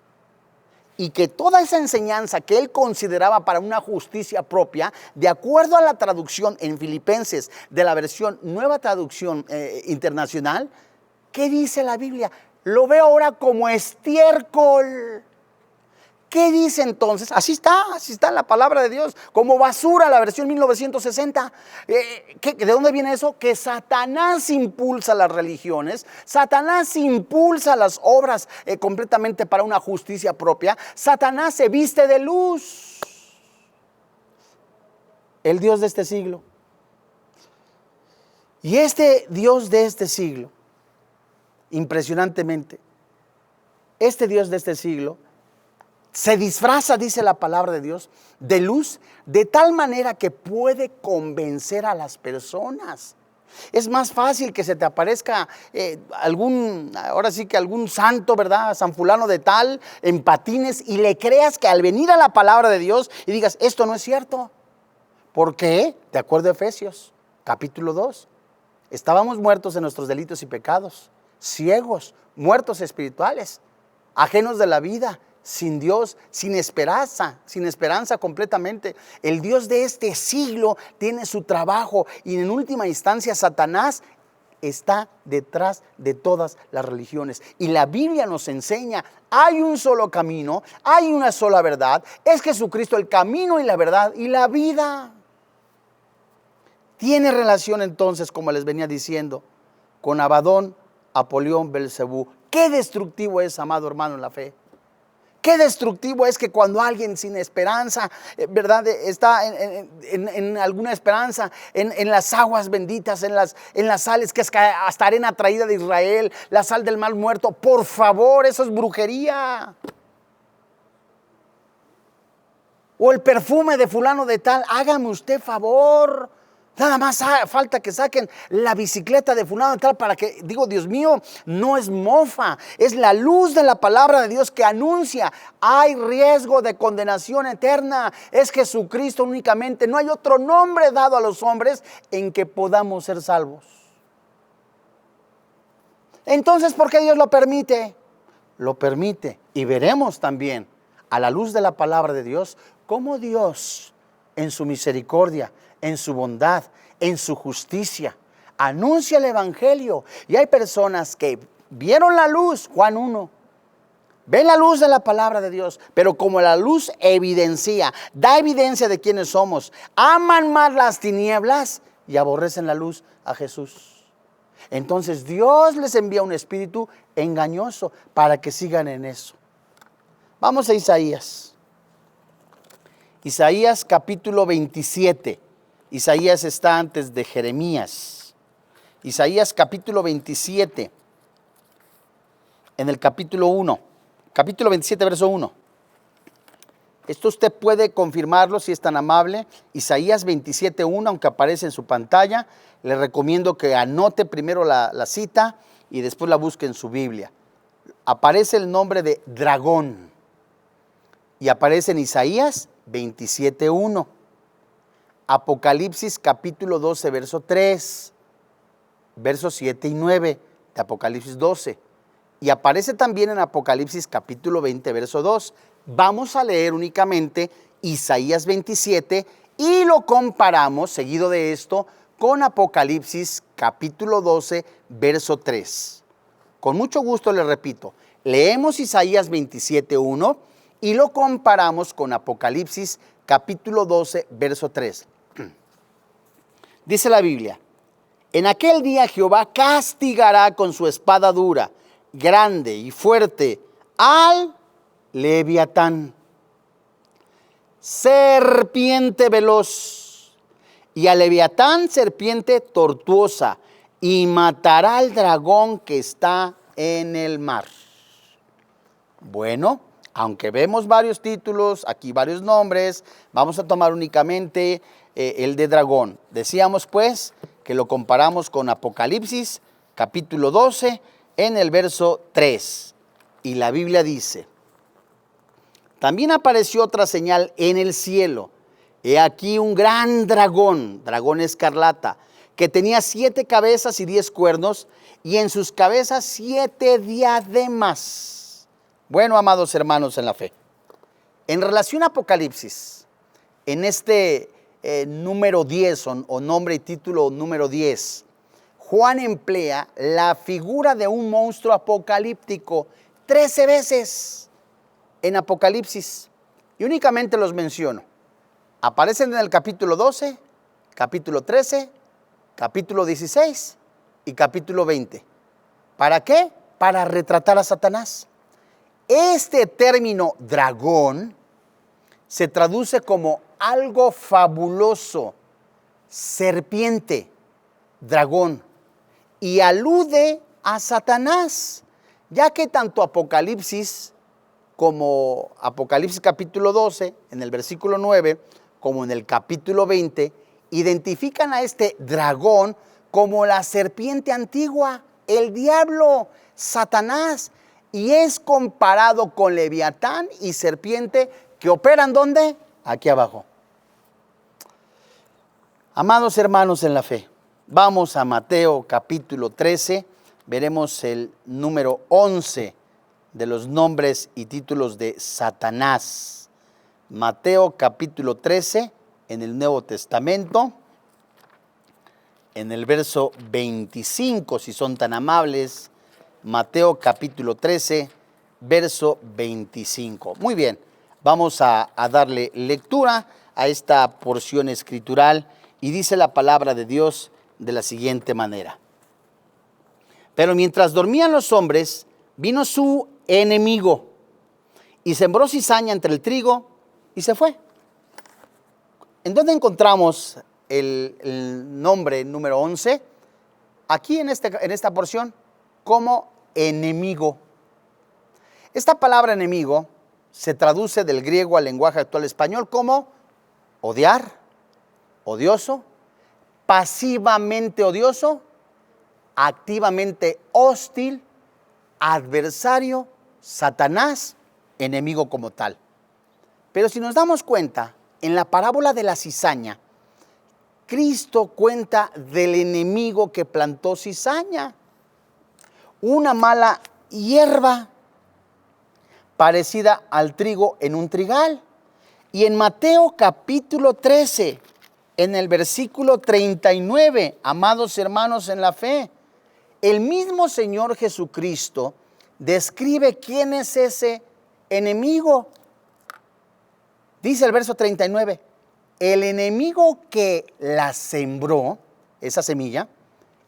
y que toda esa enseñanza que él consideraba para una justicia propia, de acuerdo a la traducción en Filipenses de la versión Nueva Traducción Internacional, ¿qué dice la Biblia? Lo veo ahora como estiércol. ¿Qué dice entonces? Así está la palabra de Dios, como basura, la versión 1960. ¿De dónde viene eso? Que Satanás impulsa las religiones, Satanás impulsa las obras completamente para una justicia propia. Satanás se viste de luz. El Dios de este siglo. Y este Dios de este siglo, impresionantemente, este Dios de este siglo, se disfraza, dice la palabra de Dios, de luz, de tal manera que puede convencer a las personas. Es más fácil que se te aparezca algún santo, ¿verdad? San fulano de tal, en patines, y le creas que al venir a la palabra de Dios y digas, esto no es cierto. ¿Por qué? De acuerdo a Efesios, capítulo 2. Estábamos muertos en nuestros delitos y pecados, ciegos, muertos espirituales, ajenos de la vida, sin Dios, sin esperanza completamente. El Dios de este siglo tiene su trabajo y en última instancia Satanás está detrás de todas las religiones. Y la Biblia nos enseña, hay un solo camino, hay una sola verdad, es Jesucristo el camino y la verdad y la vida. Tiene relación entonces, como les venía diciendo, con Abadón, Apolión, Belcebú. Qué destructivo es, amado hermano, en la fe. Qué destructivo es que cuando alguien sin esperanza, ¿verdad?, está en alguna esperanza, en las aguas benditas, en las sales, que es hasta arena traída de Israel, la sal del mal muerto. Por favor, eso es brujería. O el perfume de fulano de tal, hágame usted favor. Nada más falta que saquen la bicicleta de fulano de tal para que, digo, Dios mío, no es mofa, es la luz de la palabra de Dios que anuncia, hay riesgo de condenación eterna, es Jesucristo únicamente, no hay otro nombre dado a los hombres en que podamos ser salvos. Entonces, ¿por qué Dios lo permite? Lo permite, y veremos también, a la luz de la palabra de Dios, cómo Dios, en su misericordia, en su bondad, en su justicia, anuncia el evangelio. Y hay personas que vieron la luz, Juan 1, ven la luz de la palabra de Dios, pero como la luz evidencia, da evidencia de quiénes somos, aman más las tinieblas y aborrecen la luz a Jesús. Entonces Dios les envía un espíritu engañoso para que sigan en eso. Vamos a Isaías. Isaías capítulo 27. Isaías está antes de Jeremías. Isaías capítulo 27, en el capítulo 1, capítulo 27, verso 1. Esto usted puede confirmarlo si es tan amable. Isaías 27, 1, aunque aparece en su pantalla, le recomiendo que anote primero la cita y después la busque en su Biblia. Aparece el nombre de dragón y aparece en Isaías 27, 1. Apocalipsis capítulo 12, verso 3, versos 7 y 9 de Apocalipsis 12. Y aparece también en Apocalipsis capítulo 20, verso 2. Vamos a leer únicamente Isaías 27 y lo comparamos, seguido de esto, con Apocalipsis capítulo 12, verso 3. Con mucho gusto le repito, leemos Isaías 27, 1 y lo comparamos con Apocalipsis capítulo 12, verso 3. Dice la Biblia, en aquel día Jehová castigará con su espada dura, grande y fuerte, al Leviatán, serpiente veloz, y al Leviatán, serpiente tortuosa, y matará al dragón que está en el mar. Bueno, aunque vemos varios títulos, aquí varios nombres, vamos a tomar únicamente el de dragón. Decíamos pues que lo comparamos con Apocalipsis capítulo 12 en el verso 3. Y la Biblia dice, también apareció otra señal en el cielo. He aquí un gran dragón, dragón escarlata, que tenía 7 cabezas y 10 cuernos, y en sus cabezas 7 diademas. Bueno, amados hermanos en la fe, en relación a Apocalipsis, en este número 10 o nombre y título número 10, Juan emplea la figura de un monstruo apocalíptico 13 veces en Apocalipsis y únicamente los menciono. Aparecen en el capítulo 12, capítulo 13, capítulo 16 y capítulo 20. ¿Para qué? Para retratar a Satanás. Este término dragón se traduce como algo fabuloso, serpiente, dragón, y alude a Satanás, ya que tanto Apocalipsis como Apocalipsis capítulo 12, en el versículo 9, como en el capítulo 20, identifican a este dragón como la serpiente antigua, el diablo, Satanás, y es comparado con Leviatán y serpiente que operan ¿dónde? Aquí abajo. Amados hermanos en la fe, Vamos a Mateo capítulo 13, veremos el número 11 de los nombres y títulos de Satanás. Mateo capítulo 13, en el Nuevo Testamento, en el verso 25, si son tan amables. Mateo capítulo 13, verso 25. Muy bien, vamos a darle lectura a esta porción escritural y dice la palabra de Dios de la siguiente manera. Pero mientras dormían los hombres, vino su enemigo y sembró cizaña entre el trigo y se fue. ¿En dónde encontramos el nombre número 11? Aquí en esta porción, como enemigo. Esta palabra enemigo se traduce del griego al lenguaje actual español como odiar, odioso, pasivamente odioso, activamente hostil, adversario, Satanás, enemigo como tal. Pero si nos damos cuenta, en la parábola de la cizaña, Cristo cuenta del enemigo que plantó cizaña, una mala hierba parecida al trigo en un trigal. Y en Mateo capítulo 13, en el versículo 39, amados hermanos en la fe, el mismo Señor Jesucristo describe quién es ese enemigo. Dice el verso 39, el enemigo que la sembró, esa semilla,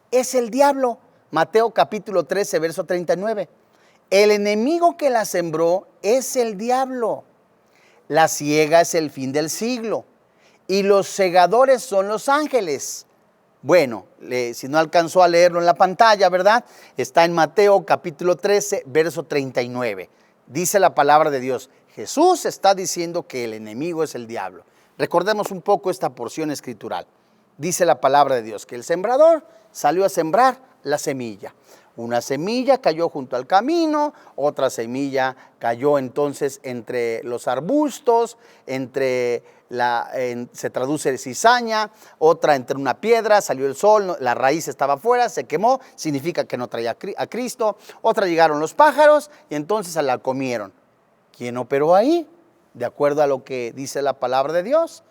es el diablo. Mateo capítulo 13, verso 39. El enemigo que la sembró es el diablo. La siega es el fin del siglo y los segadores son los ángeles. Bueno, si no alcanzó a leerlo en la pantalla, ¿verdad? Está en Mateo capítulo 13, verso 39. Dice la palabra de Dios. Jesús está diciendo que el enemigo es el diablo. Recordemos un poco esta porción escritural. Dice la palabra de Dios que el sembrador salió a sembrar la semilla. Una semilla cayó junto al camino, otra semilla cayó entonces entre los arbustos, se traduce cizaña, otra entre una piedra, salió el sol, la raíz estaba afuera, se quemó, significa que no traía a Cristo. Otra llegaron los pájaros y entonces se la comieron. ¿Quién operó ahí? De acuerdo a lo que dice la palabra de Dios,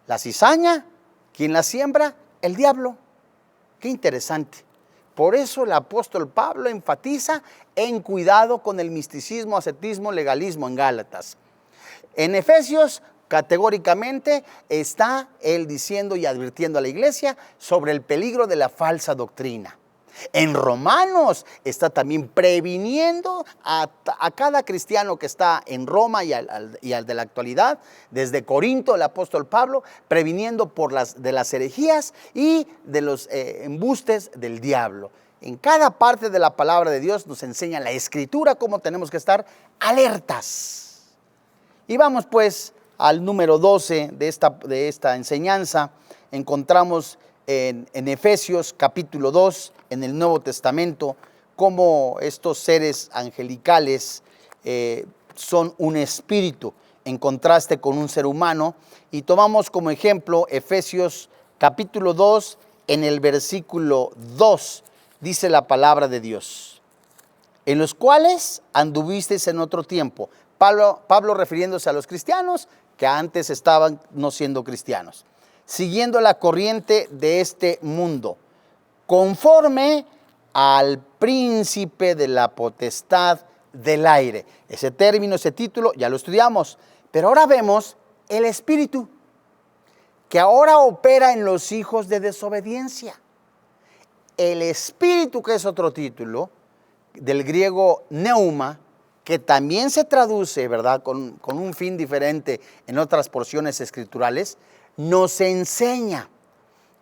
la cizaña, ¿quién la siembra? El diablo. Qué interesante. Por eso el apóstol Pablo enfatiza en cuidado con el misticismo, ascetismo, legalismo en Gálatas. En Efesios, categóricamente, está él diciendo y advirtiendo a la iglesia sobre el peligro de la falsa doctrina. En Romanos está también previniendo a cada cristiano que está en Roma y al de la actualidad, desde Corinto el apóstol Pablo, previniendo de las herejías y de los embustes del diablo. En cada parte de la palabra de Dios nos enseña la Escritura cómo tenemos que estar alertas. Y vamos pues al número 12 de esta enseñanza. Encontramos en Efesios capítulo 2, en el Nuevo Testamento, cómo estos seres angelicales son un espíritu en contraste con un ser humano. Y tomamos como ejemplo Efesios capítulo 2, en el versículo 2, dice la palabra de Dios, en los cuales anduvisteis en otro tiempo. Pablo refiriéndose a los cristianos que antes estaban no siendo cristianos, siguiendo la corriente de este mundo, conforme al príncipe de la potestad del aire. Ese término, ese título, ya lo estudiamos, pero ahora vemos el espíritu que ahora opera en los hijos de desobediencia. El espíritu, que es otro título, del griego neuma, que también se traduce, ¿verdad?, con un fin diferente en otras porciones escriturales, nos enseña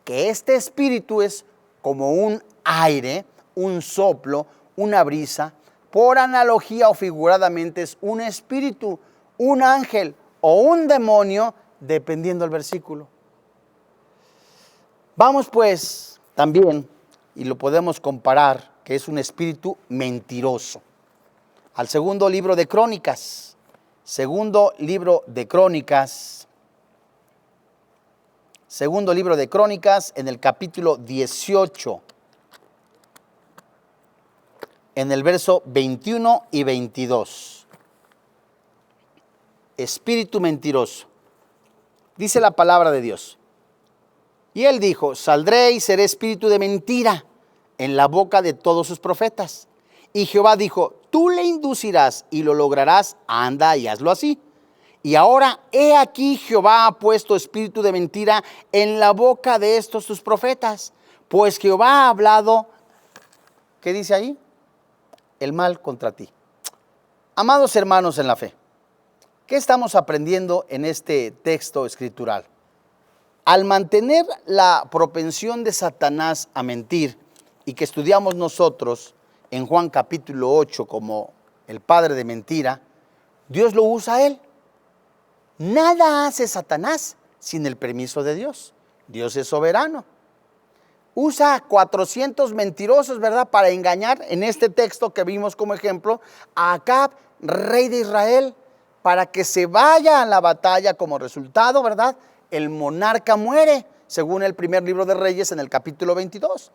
que este espíritu es como un aire, un soplo, una brisa. Por analogía o figuradamente es un espíritu, un ángel o un demonio, dependiendo del versículo. Vamos pues también, y lo podemos comparar, que es un espíritu mentiroso, al segundo libro de Crónicas. Segundo libro de Crónicas, Segundo libro de Crónicas, en el capítulo 18, en el verso 21 y 22. Espíritu mentiroso. Dice la palabra de Dios. Y él dijo: saldré y seré espíritu de mentira en la boca de todos sus profetas. Y Jehová dijo: tú le inducirás y lo lograrás, anda y hazlo así. Y ahora, he aquí, Jehová ha puesto espíritu de mentira en la boca de estos tus profetas, pues Jehová ha hablado, ¿qué dice ahí? El mal contra ti. Amados hermanos en la fe, ¿qué estamos aprendiendo en este texto escritural? Al mantener la propensión de Satanás a mentir, y que estudiamos nosotros en Juan capítulo 8 como el padre de mentira, Dios lo usa a él. Nada hace Satanás sin el permiso de Dios. Dios es soberano. Usa 400 mentirosos, ¿verdad?, para engañar, en este texto que vimos como ejemplo, a Acab, rey de Israel, para que se vaya a la batalla. Como resultado, ¿verdad?, el monarca muere, según el primer libro de Reyes en el capítulo 22.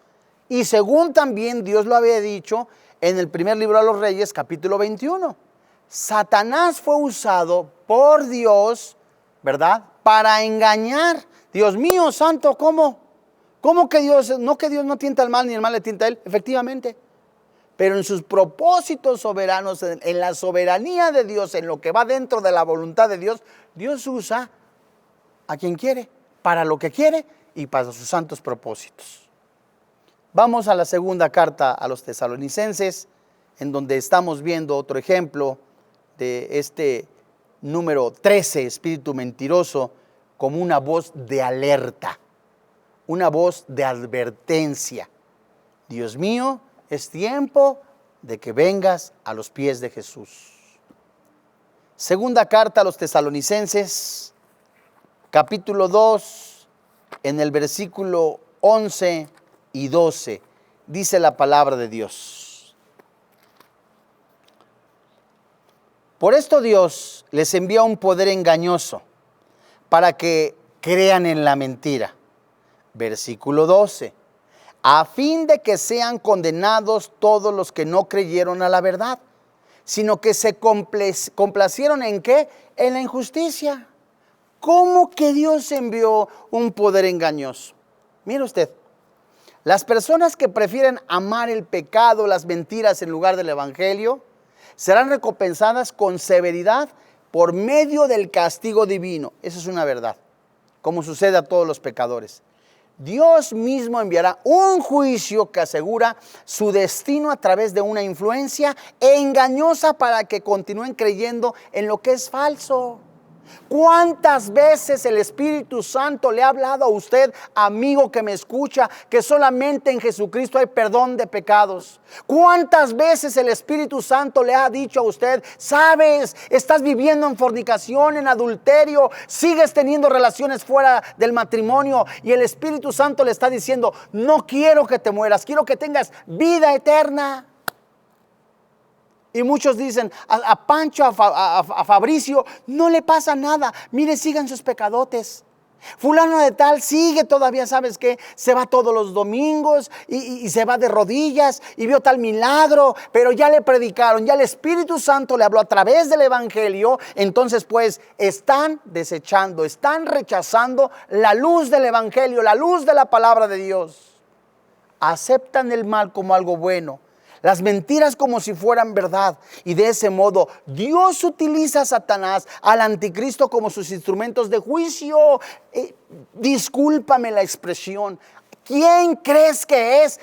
Y según también Dios lo había dicho en el primer libro de los Reyes, capítulo 21. Satanás fue usado por Dios, ¿verdad?, para engañar. Dios mío santo, ¿cómo que Dios no tienta al mal ni el mal le tienta a él? Efectivamente. Pero en sus propósitos soberanos, en la soberanía de Dios, en lo que va dentro de la voluntad de Dios, Dios usa a quien quiere, para lo que quiere y para sus santos propósitos. Vamos a la segunda carta a los Tesalonicenses, en donde estamos viendo otro ejemplo de este número 13, espíritu mentiroso, como una voz de alerta, una voz de advertencia. Dios mío, es tiempo de que vengas a los pies de Jesús. Segunda carta a los Tesalonicenses, capítulo 2, en el versículo 11 y 12, dice la palabra de Dios: por esto Dios les envía un poder engañoso para que crean en la mentira. Versículo 12, a fin de que sean condenados todos los que no creyeron a la verdad, sino que se complacieron ¿en qué? En la injusticia. ¿Cómo que Dios envió un poder engañoso? Mire usted, las personas que prefieren amar el pecado, las mentiras en lugar del evangelio, serán recompensadas con severidad por medio del castigo divino. Eso es una verdad, como sucede a todos los pecadores. Dios mismo enviará un juicio que asegura su destino a través de una influencia engañosa para que continúen creyendo en lo que es falso. ¿Cuántas veces el Espíritu Santo le ha hablado a usted, amigo que me escucha, que solamente en Jesucristo hay perdón de pecados? ¿Cuántas veces el Espíritu Santo le ha dicho a usted: sabes, estás viviendo en fornicación, en adulterio, sigues teniendo relaciones fuera del matrimonio, y el Espíritu Santo le está diciendo: no quiero que te mueras, quiero que tengas vida eterna? Y muchos dicen: a Pancho, a Fabricio, no le pasa nada. Mire, sigan sus pecadotes. Fulano de tal sigue todavía, ¿sabes qué? Se va todos los domingos y se va de rodillas y vio tal milagro, pero ya le predicaron, ya el Espíritu Santo le habló a través del evangelio. Entonces pues están desechando, están rechazando la luz del evangelio, la luz de la palabra de Dios. Aceptan el mal como algo bueno, las mentiras como si fueran verdad, y de ese modo Dios utiliza a Satanás, al anticristo, como sus instrumentos de juicio. Discúlpame la expresión, ¿quién crees que es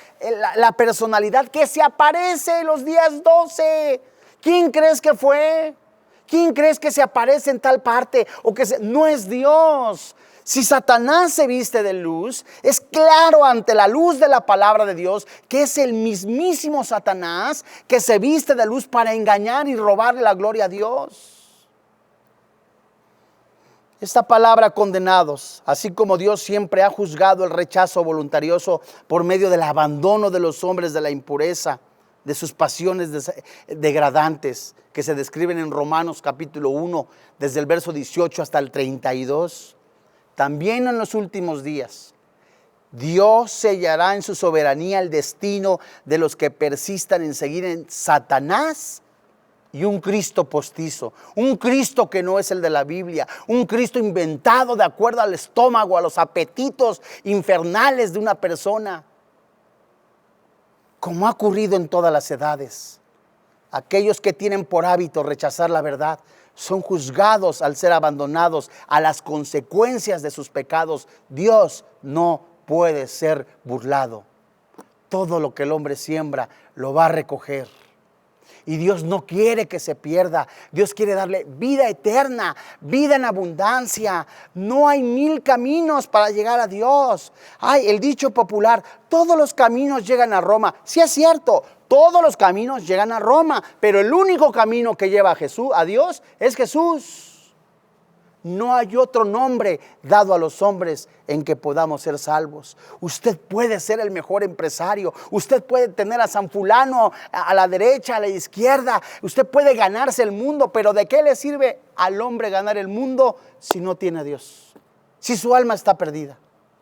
la personalidad que se aparece en los días 12? ¿Quién crees que fue? ¿Quién crees que se aparece en tal parte? No es Dios. Si Satanás se viste de luz, es claro ante la luz de la palabra de Dios que es el mismísimo Satanás que se viste de luz para engañar y robarle la gloria a Dios. Esta palabra condenados, así como Dios siempre ha juzgado el rechazo voluntarioso por medio del abandono de los hombres de la impureza, de sus pasiones degradantes, que se describen en Romanos capítulo 1, desde el verso 18 hasta el 32. también en los últimos días, Dios sellará en su soberanía el destino de los que persistan en seguir en Satanás y un Cristo postizo, un Cristo que no es el de la Biblia, un Cristo inventado de acuerdo al estómago, a los apetitos infernales de una persona, como ha ocurrido en todas las edades. Aquellos que tienen por hábito rechazar la verdad son juzgados al ser abandonados a las consecuencias de sus pecados. Dios no puede ser burlado. Todo lo que el hombre siembra lo va a recoger. Y Dios no quiere que se pierda. Dios quiere darle vida eterna, vida en abundancia. No hay 1000 caminos para llegar a Dios. Hay el dicho popular, todos los caminos llegan a Roma. Sí es cierto, todos los caminos llegan a Roma, pero el único camino que lleva a Dios es Jesús. No hay otro nombre dado a los hombres en que podamos ser salvos. Usted puede ser el mejor empresario. Usted puede tener a San Fulano a la derecha, a la izquierda. Usted puede ganarse el mundo, pero ¿de qué le sirve al hombre ganar el mundo si no tiene a Dios? Si su alma está perdida.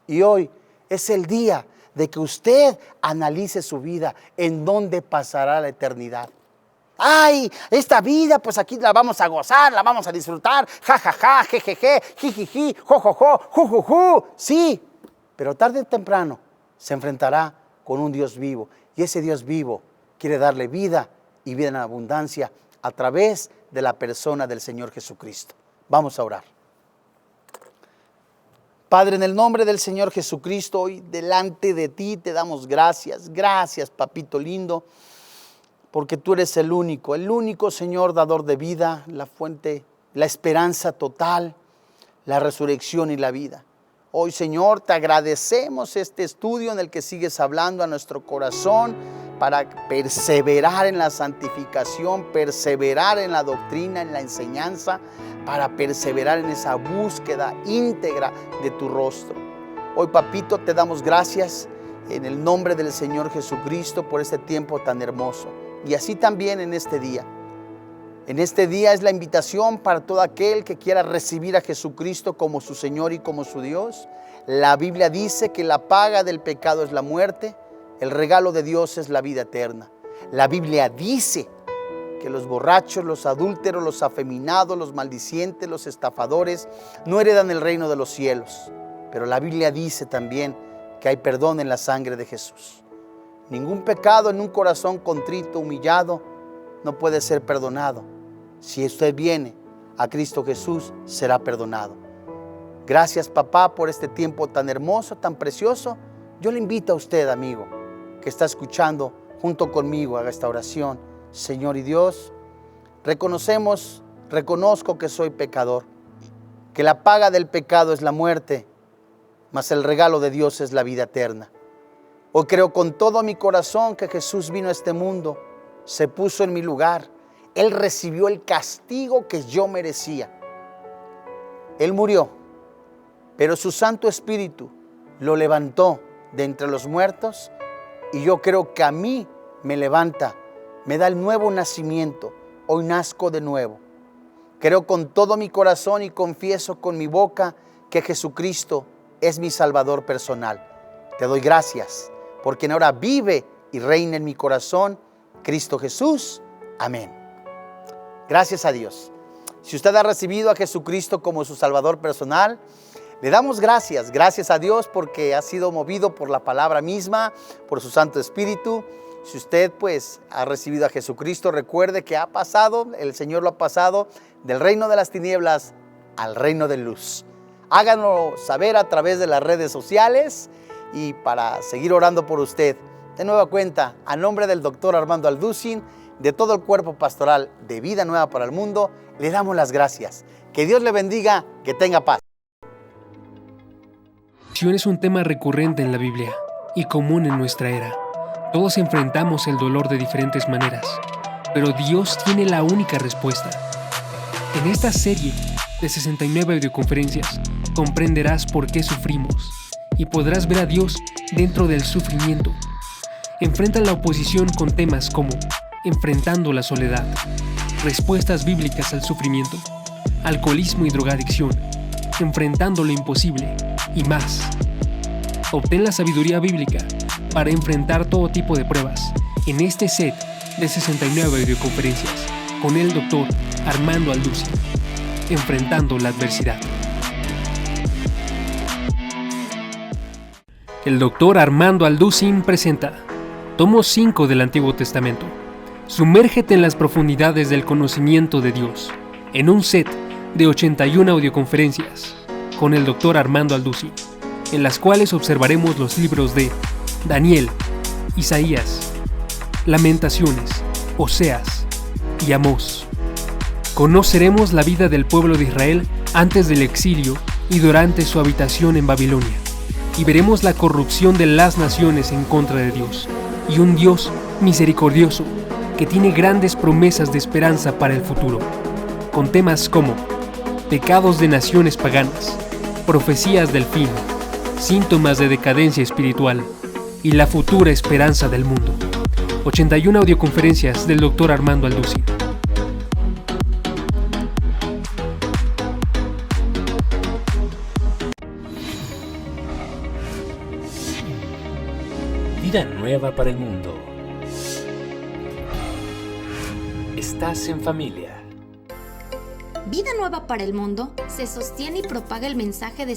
Y hoy es el día de que usted analice su vida, en dónde pasará la eternidad. Ay, esta vida, pues aquí la vamos a gozar, la vamos a disfrutar, ja, ja, ja, jejeje, jijiji, jo, jo, jo, ju, ju, ju. Sí, pero tarde o temprano se enfrentará con un Dios vivo, y ese Dios vivo quiere darle vida y vida en abundancia a través de la persona del Señor Jesucristo. Vamos a orar. Padre, en el nombre del Señor Jesucristo, hoy delante de ti te damos gracias. Gracias, papito lindo, porque tú eres el único Señor dador de vida, la fuente, la esperanza total, la resurrección y la vida. Hoy, Señor, te agradecemos este estudio en el que sigues hablando a nuestro corazón para perseverar en la santificación, perseverar en la doctrina, en la enseñanza, para perseverar en esa búsqueda íntegra de tu rostro. Hoy, papito, te damos gracias en el nombre del Señor Jesucristo por este tiempo tan hermoso. Y así también en este día. En este día es la invitación para todo aquel que quiera recibir a Jesucristo como su Señor y como su Dios. La Biblia dice que la paga del pecado es la muerte, el regalo de Dios es la vida eterna. La Biblia dice que los borrachos, los adúlteros, los afeminados, los maldicientes, los estafadores no heredan el reino de los cielos. Pero la Biblia dice también que hay perdón en la sangre de Jesús. Ningún pecado en un corazón contrito, humillado, no puede ser perdonado. Si usted viene a Cristo Jesús, será perdonado. Gracias, papá, por este tiempo tan hermoso, tan precioso. Yo le invito a usted, amigo, que está escuchando junto conmigo a esta oración. Señor y Dios, reconozco que soy pecador, que la paga del pecado es la muerte, mas el regalo de Dios es la vida eterna. Hoy creo con todo mi corazón que Jesús vino a este mundo, se puso en mi lugar. Él recibió el castigo que yo merecía. Él murió, pero su Santo Espíritu lo levantó de entre los muertos, y yo creo que a mí me levanta, me da el nuevo nacimiento. Hoy nazco de nuevo. Creo con todo mi corazón y confieso con mi boca que Jesucristo es mi Salvador personal. Te doy gracias, porque ahora vive y reina en mi corazón Cristo Jesús. Amén. Gracias a Dios. Si usted ha recibido a Jesucristo como su Salvador personal, le damos gracias. Gracias a Dios porque ha sido movido por la palabra misma, por su Santo Espíritu. Si usted pues ha recibido a Jesucristo, recuerde que ha pasado, el Señor lo ha pasado del reino de las tinieblas al reino de luz. Háganlo saber a través de las redes sociales. Y para seguir orando por usted, de nueva cuenta, a nombre del doctor Armando Alducin, de todo el cuerpo pastoral de Vida Nueva para el Mundo, le damos las gracias. Que Dios le bendiga, que tenga paz. Es un tema recurrente en la Biblia y común en nuestra era. Todos enfrentamos el dolor de diferentes maneras, pero Dios tiene la única respuesta. En esta serie de 69 videoconferencias comprenderás por qué sufrimos y podrás ver a Dios dentro del sufrimiento. Enfrenta la oposición con temas como enfrentando la soledad, respuestas bíblicas al sufrimiento, alcoholismo y drogadicción, enfrentando lo imposible y más. Obtén la sabiduría bíblica para enfrentar todo tipo de pruebas en este set de 69 audioconferencias con el Dr. Armando Alducin, enfrentando la adversidad. El Dr. Armando Alducin presenta Tomo 5 del Antiguo Testamento. Sumérgete en las profundidades del conocimiento de Dios, en un set de 81 audioconferencias con el Dr. Armando Alducin, en las cuales observaremos los libros de Daniel, Isaías, Lamentaciones, Oseas y Amós. Conoceremos la vida del pueblo de Israel antes del exilio y durante su habitación en Babilonia, y veremos la corrupción de las naciones en contra de Dios, y un Dios misericordioso que tiene grandes promesas de esperanza para el futuro, con temas como pecados de naciones paganas, profecías del fin, síntomas de decadencia espiritual y la futura esperanza del mundo. 81 audioconferencias del Dr. Armando Alducin. Vida nueva para el mundo. Estás en familia. Vida Nueva para el Mundo se sostiene y propaga el mensaje de